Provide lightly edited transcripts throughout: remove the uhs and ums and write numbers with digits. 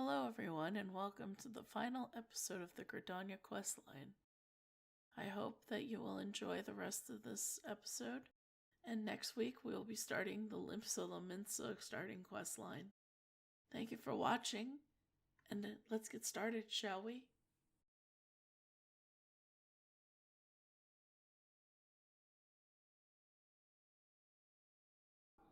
Hello everyone and welcome to the final episode of the Gridania questline. I hope that you will enjoy the rest of this episode, and next week we will be starting the Limsa starting questline. Thank you for watching, and let's get started, shall we?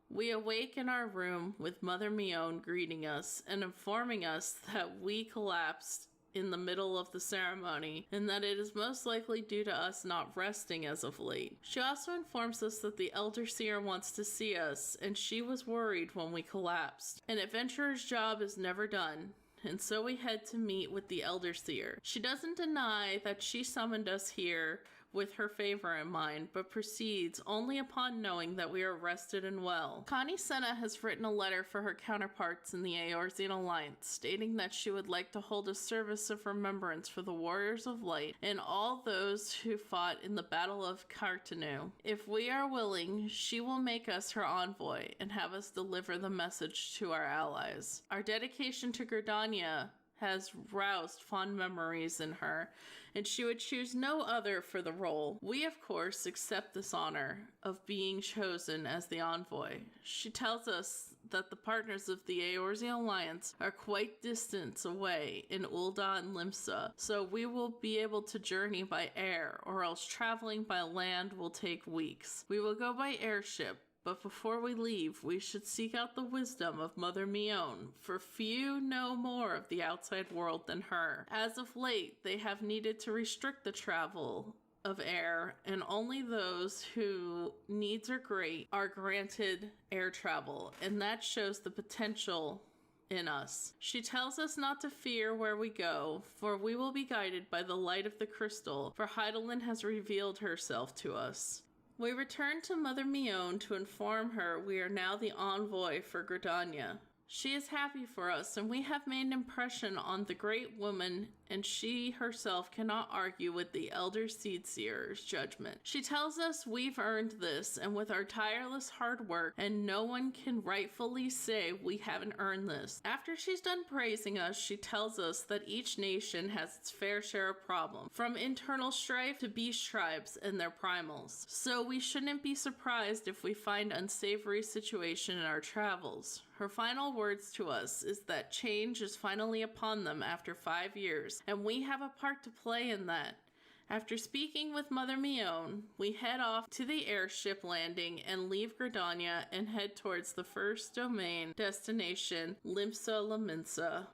We awake in our room with Mother Mion greeting us and informing us that we collapsed in the middle of the ceremony and that it is most likely due to us not resting as of late. She also informs us that the Elder Seer wants to see us and she was worried when we collapsed. An adventurer's job is never done, and so we head to meet with the Elder Seer. She doesn't deny that she summoned us here with her favor in mind, but proceeds only upon knowing that we are rested and well. Connie Senna has written a letter for her counterparts in the Eorzean Alliance, stating that she would like to hold a service of remembrance for the Warriors of Light and all those who fought in the Battle of Cartanu. If we are willing, she will make us her envoy and have us deliver the message to our allies. Our dedication to Gridania has roused fond memories in her, and she would choose no other for the role. We, of course, accept this honor of being chosen as the envoy. She tells us that the partners of the Eorzean Alliance are quite distant away in Ul'dah and Limsa, so we will be able to journey by air, or else traveling by land will take weeks. We will go by airship, but before we leave, we should seek out the wisdom of Mother Mion, for few know more of the outside world than her. As of late, they have needed to restrict the travel of air, and only those whose needs are great are granted air travel, and that shows the potential in us. She tells us not to fear where we go, for we will be guided by the light of the crystal, for Heidelin has revealed herself to us. We return to Mother Mion to inform her we are now the envoy for Gridania. She is happy for us, and we have made an impression on the great woman, and she herself cannot argue with the Elder Seedseer's judgment. She tells us we've earned this, and with our tireless hard work, and no one can rightfully say we haven't earned this. After she's done praising us, she tells us that each nation has its fair share of problems, from internal strife to beast tribes and their primals. So we shouldn't be surprised if we find unsavory situation in our travels. Her final words to us is that change is finally upon them after 5 years, and we have a part to play in that. After speaking with Mother Mion, we head off to the airship landing and leave Gridania and head towards the first domain destination, Limsa Laminsa.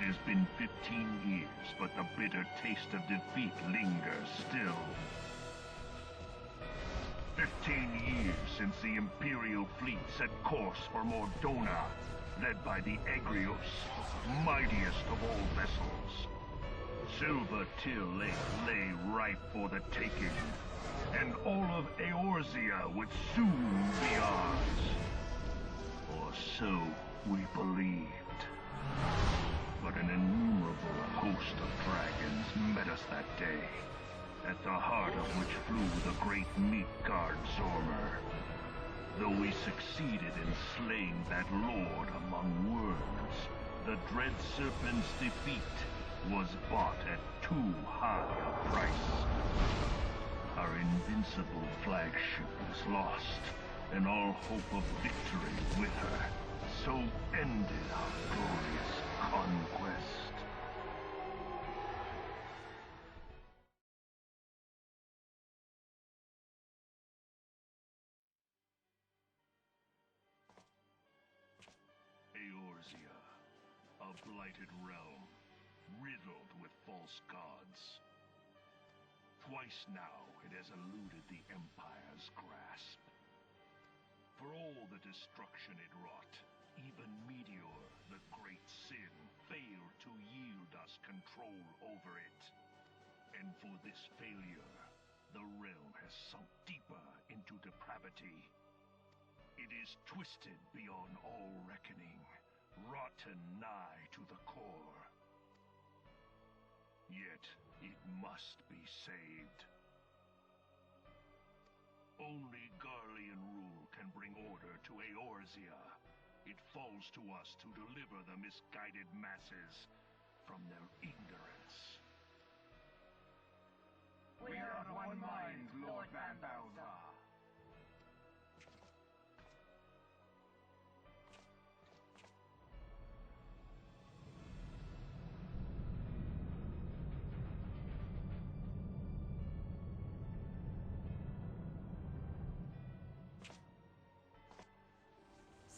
has been 15 years, but the bitter taste of defeat lingers still. 15 years since the Imperial fleet set course for Mordona, led by the Egrios, mightiest of all vessels. Silver Till Lake lay ripe for the taking, and all of Eorzea would soon be ours. Or so we believed. But an innumerable host of dragons met us that day, at the heart of which flew the great meat guard Zormer. Though we succeeded in slaying that lord among worms, the dread serpent's defeat was bought at too high a price. Our invincible flagship was lost, and all hope of victory with her. So ended our glorious conquest. Eorzea, a blighted realm, riddled with false gods. Twice now it has eluded the Empire's grasp. For all the destruction it wrought, even Meteor, the great sin, failed to yield us control over it. And for this failure, the realm has sunk deeper into depravity. It is twisted beyond all reckoning, rotten nigh to the core. Yet, it must be saved. Only Garlean rule can bring order to Eorzea. It falls to us to deliver the misguided masses from their ignorance. We are of one mind, Lord Van Balthar.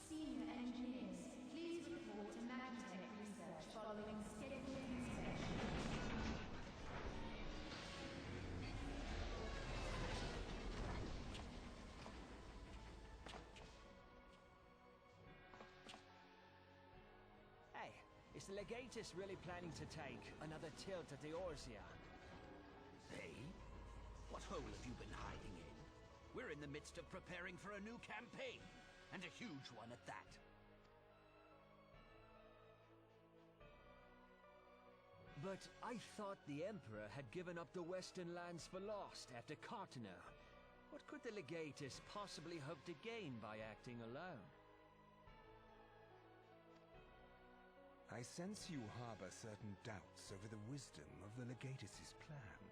Senior engineers, please report to Magitech research following scheduled inspection. Hey, is the Legatus really planning to take another tilt at Eorzea? Hey? What hole have you been hiding in? We're in the midst of preparing for a new campaign, and a huge one at that. But I thought the Emperor had given up the Western lands for lost after Carteneau. What could the Legatus possibly hope to gain by acting alone? I sense you harbor certain doubts over the wisdom of the Legatus's plan.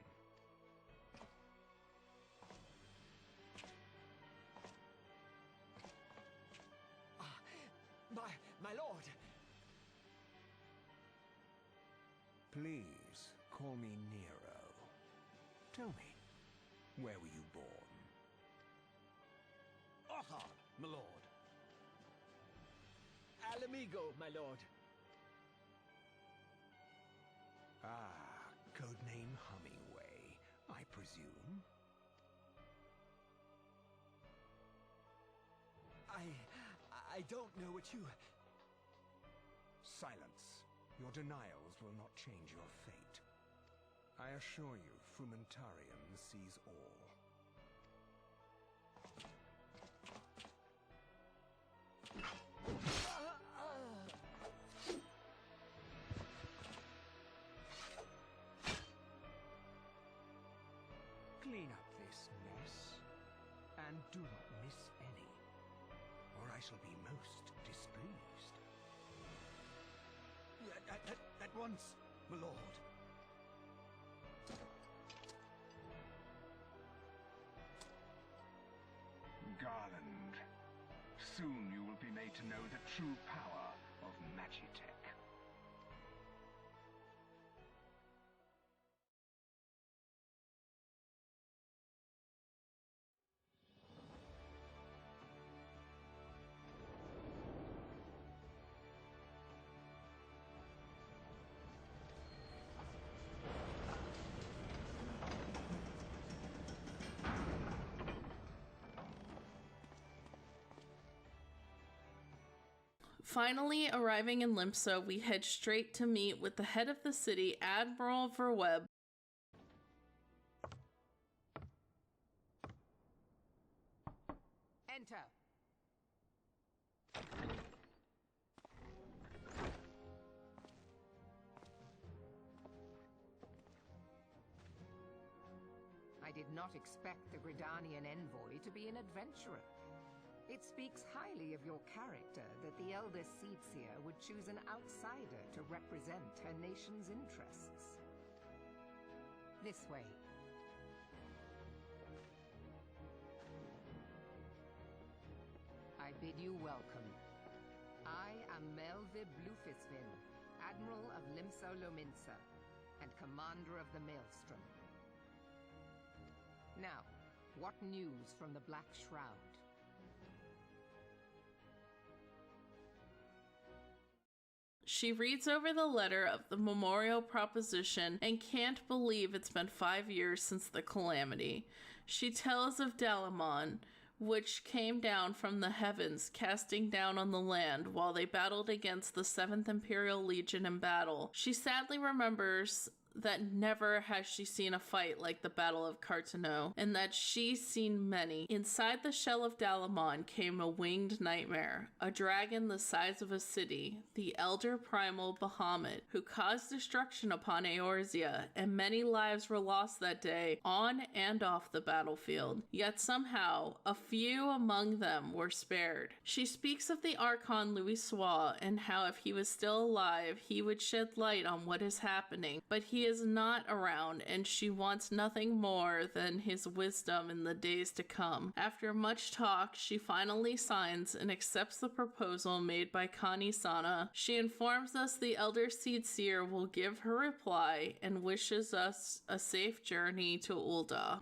My lord! Please, call me Nero. Tell me, where were you born? Othar, my lord. Alamigo, my lord. Ah, codename Hummingway, I presume? I don't know what you... Silence. Your denials will not change your fate. I assure you, Frumentarium sees all. Clean up this mess, and do not miss any, or I shall be most displeased. At once, my lord. Garland, soon you will be made to know the true power of Magitech. Finally, arriving in Limsa, we head straight to meet with the head of the city, Admiral Verweb. Enter. I did not expect the Gridanian envoy to be an adventurer. It speaks highly of your character that the elder Seedseer would choose an outsider to represent her nation's interests. This way. I bid you welcome. I am Melve Blufisvin, Admiral of Limsa Lominsa, and Commander of the Maelstrom. Now, what news from the Black Shroud? She reads over the letter of the memorial proposition and can't believe it's been 5 years since the calamity. She tells of Dalamon, which came down from the heavens, casting down on the land while they battled against the 7th Imperial Legion in battle. She sadly remembers that never has she seen a fight like the Battle of Cartano, and that she's seen many. Inside the shell of Dalamon came a winged nightmare, a dragon the size of a city, the elder primal Bahamut, who caused destruction upon Eorzea, and many lives were lost that day, on and off the battlefield. Yet somehow, a few among them were spared. She speaks of the Archon Louisoix, and how if he was still alive, he would shed light on what is happening, but he is not around, and she wants nothing more than his wisdom in the days to come. After much talk, she finally signs and accepts the proposal made by Connie Sana. She informs us the Elder Seedseer will give her reply and wishes us a safe journey to Ul'dah.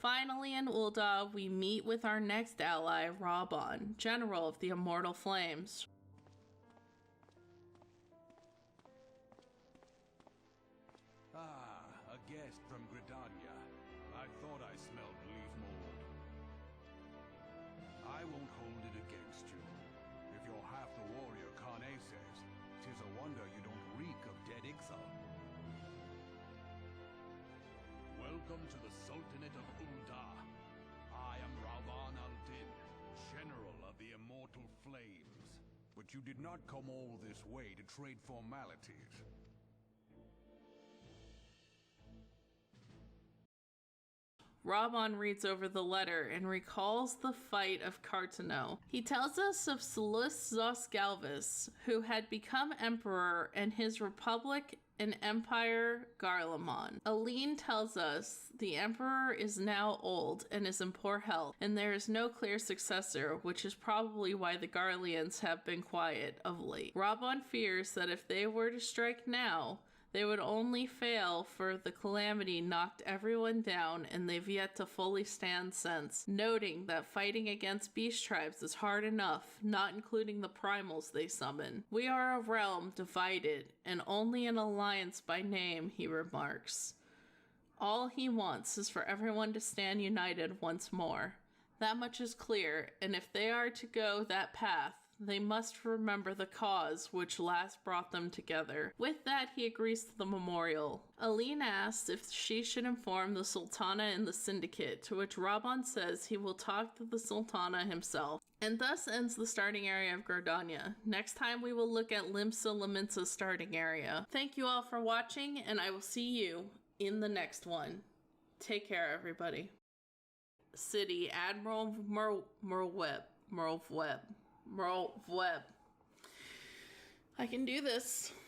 Finally, in Ul'dah, we meet with our next ally, Rabon, General of the Immortal Flames. Ah, a guest from Gridania. I thought I smelled leaf mold. I won't hold it against you. If you're half the warrior Kane says, 'tis a wonder you don't reek of dead Ixal. Welcome to the Sultanate of Ul'dah. I am Ravan al-Din, General of the Immortal Flames. But you did not come all this way to trade formalities. Rabon reads over the letter and recalls the fight of Cartano. He tells us of Solus Zosgalvis, who had become emperor, and his republic and empire Garlemon. Aline tells us the emperor is now old and is in poor health, and there is no clear successor, which is probably why the Garleans have been quiet of late. Rabon fears that if they were to strike now, they would only fail, for the calamity knocked everyone down and they've yet to fully stand since, noting that fighting against beast tribes is hard enough, not including the primals they summon. We are a realm divided and only an alliance by name, he remarks. All he wants is for everyone to stand united once more. That much is clear, and if they are to go that path, they must remember the cause which last brought them together. With that, he agrees to the memorial. Aline asks if she should inform the Sultana and the Syndicate, to which Rabon says he will talk to the Sultana himself. And thus ends the starting area of Gridania. Next time we will look at Limsa Lominsa's starting area. Thank you all for watching, and I will see you in the next one. Take care, everybody. City, Admiral Merweb. I can do this.